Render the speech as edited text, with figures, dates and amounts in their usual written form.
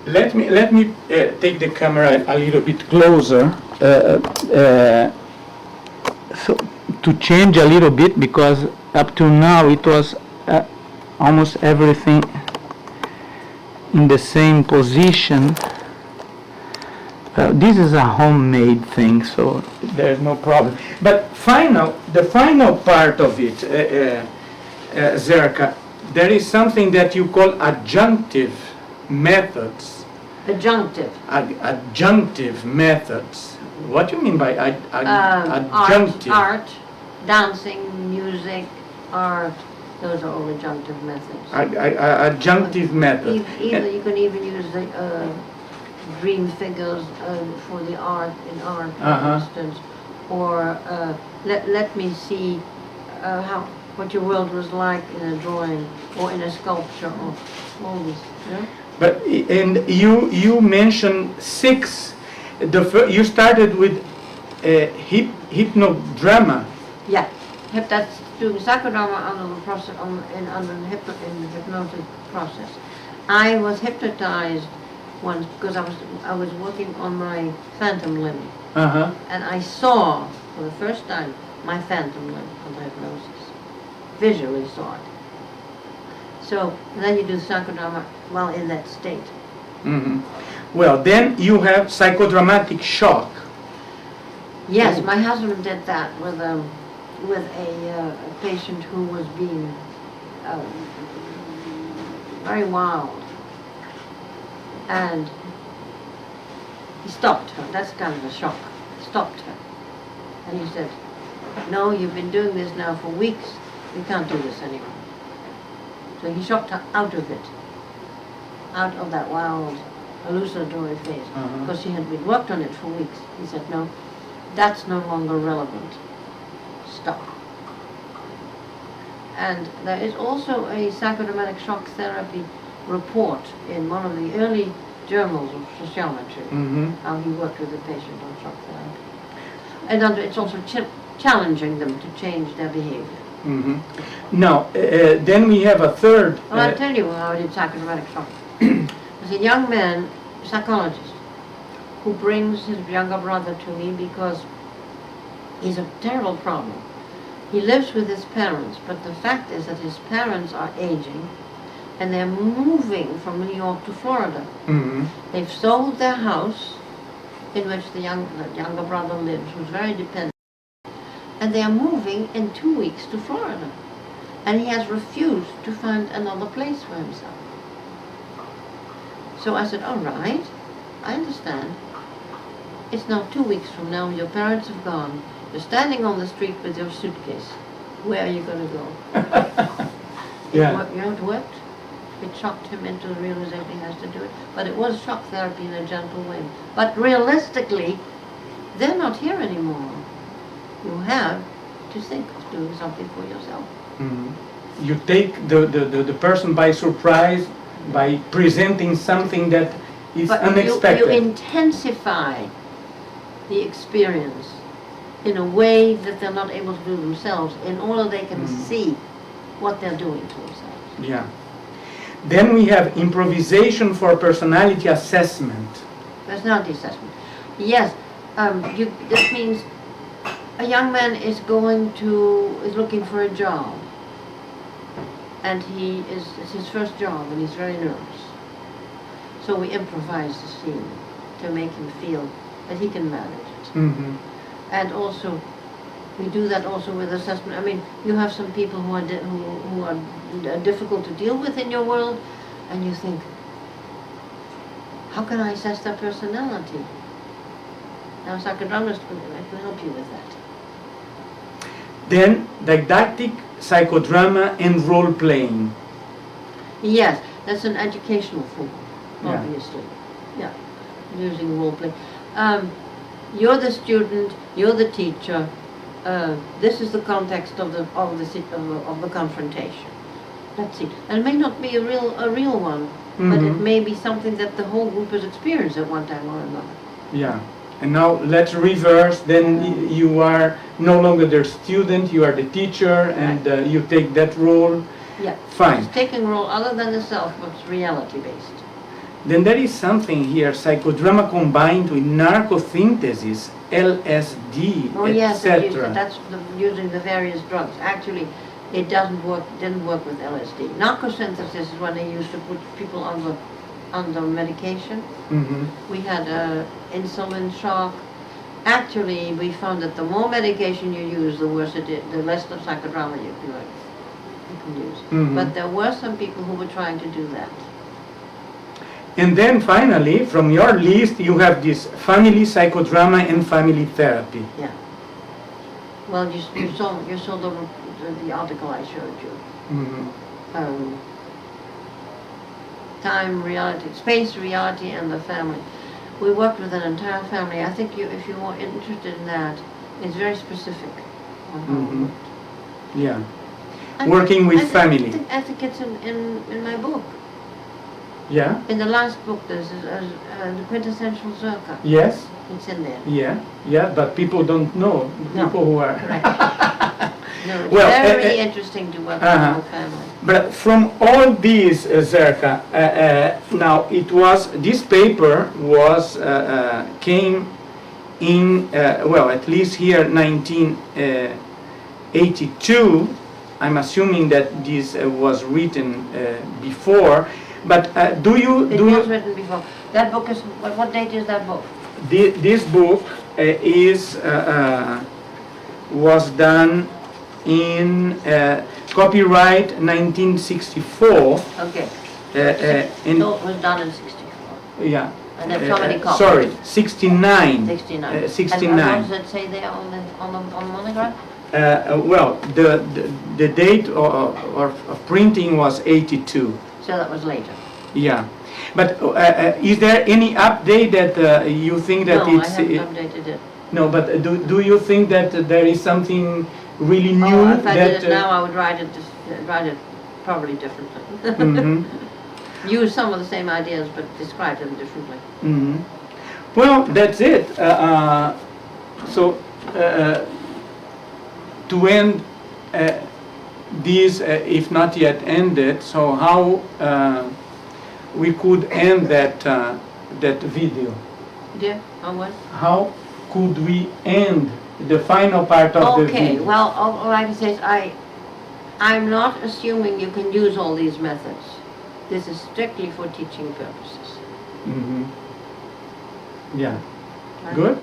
Let me take the camera a little bit closer, so to change a little bit, because up to now it was almost everything in the same position. This is a homemade thing, so there's no problem. But the final part of it, Zerka, there is something that you call adjunctive methods. Adjunctive. Adjunctive methods. What do you mean by adjunctive? Art, dancing, music, art. Those are all adjunctive methods. Adjunctive method. You can even use the dream figures for the art, for instance, or let me see what your world was like in a drawing or in a sculpture, or all this. Yeah? But and you mentioned 6. You started with Hypnodrama. Yeah, that's doing psychodrama under the process under the hypnotic process. I was hypnotized once because I was working on my phantom limb, and I saw for the first time my phantom limb under hypnosis. Visually saw it. So then you do psychodrama while in that state. Well, then you have psychodramatic shock. Yes, my husband did that with a patient who was being very wild. And he stopped her. That's kind of a shock. Stopped her. And he said, "No, you've been doing this now for weeks. You can't do this anymore." So he shocked her out of it. Out of that wild, hallucinatory phase. Because she had been worked on it for weeks. He said, "No, that's no longer relevant. Stop." And there is also a psychodramatic shock therapy report in one of the early journals of sociology, how he worked with a patient on shock therapy. And it's also challenging them to change their behavior. Now, then we have a third. Well, I'll tell you how I did psychodramatic shock. There's a young man, psychologist, who brings his younger brother to me because he's a terrible problem. He lives with his parents, but the fact is that his parents are aging and they're moving from New York to Florida. They've sold their house in which the younger brother lives, who's very dependent, and they are moving in 2 weeks to Florida. And he has refused to find another place for himself. So I said, "All right, I understand. It's now 2 weeks from now, your parents have gone. You're standing on the street with your suitcase. Where are you going to go?" Yeah. It worked. It shocked him into the realization he has to do it. But it was shock therapy in a gentle way. But realistically, they're not here anymore. You have to think of doing something for yourself. You take the person by surprise by presenting something that is unexpected. You intensify the experience in a way that they're not able to do themselves, in order they can see what they're doing to themselves. Yeah. Then we have improvisation for personality assessment. Personality assessment. Yes, this means a young man is looking for a job, and it's his first job, and he's very nervous. So we improvise the scene to make him feel that he can manage it. And also, we do that also with assessment. I mean, you have some people who are difficult to deal with in your world, and you think, how can I assess their personality? Now, psychodramas can help you with that. Then, didactic, psychodrama, and role-playing. Yes, that's an educational form, obviously. Yeah, using role-play. You're the student, you're the teacher. This is the context of the confrontation. That's it. And it may not be a real one, but it may be something that the whole group has experienced at one time or another. Yeah. And now let's reverse. Then you are no longer the student, you are the teacher, and you take that role. Yeah. Fine. It's taking a role other than the self, but it's reality-based. Then there is something here, psychodrama combined with narcosynthesis, LSD, Oh yes, etc. that's using the various drugs. Actually, it didn't work with LSD. Narcosynthesis is when they used to put people under medication. Mhm. We had insulin shock. Actually, we found that the more medication you use, the worse it is, the less of psychodrama you can use. Mhm. But there were some people who were trying to do that. And then finally, from your list, you have this family psychodrama and family therapy. Yeah. Well, you saw the article I showed you. Mhm. Time, reality, space, reality, and the family. We worked with an entire family. I think if you are interested in that, it's very specific on how it Mhm. worked. Yeah. I Working with think- family. I think it's in my book. Yeah. In the last book, there's the quintessential Zerka. Yes. It's in there. Yeah. Yeah. But people don't know. No. People who are. Correct. No, it's Well, very interesting to work with the whole family. But from all these, Zerka, now this paper came in, at least here 1982. I'm assuming that this was written before, but It was written before. That book is, what date is that book? This book was done in copyright 1964. Okay. And So it was done in 64. yeah. And there's so many copies. Sorry, 69. 69. 69. And what does it say there on the monograph? The date of printing was 82. So that was later. Yeah. But is there any update that you think that No, I it's... haven't updated it. No, but do you think that there is something really new Oh, if I that... did it now, I would write it probably differently. Mhm. Use some of the same ideas, but describe them differently. Mhm. Well, that's it. So, to end this, if not yet ended, so how we could end that video? Yeah, on what? How could we end the final part of the Okay, video? well, all I can say is I'm not assuming you can use all these methods. This is strictly for teaching purposes. Mhm. Yeah. Right? Good?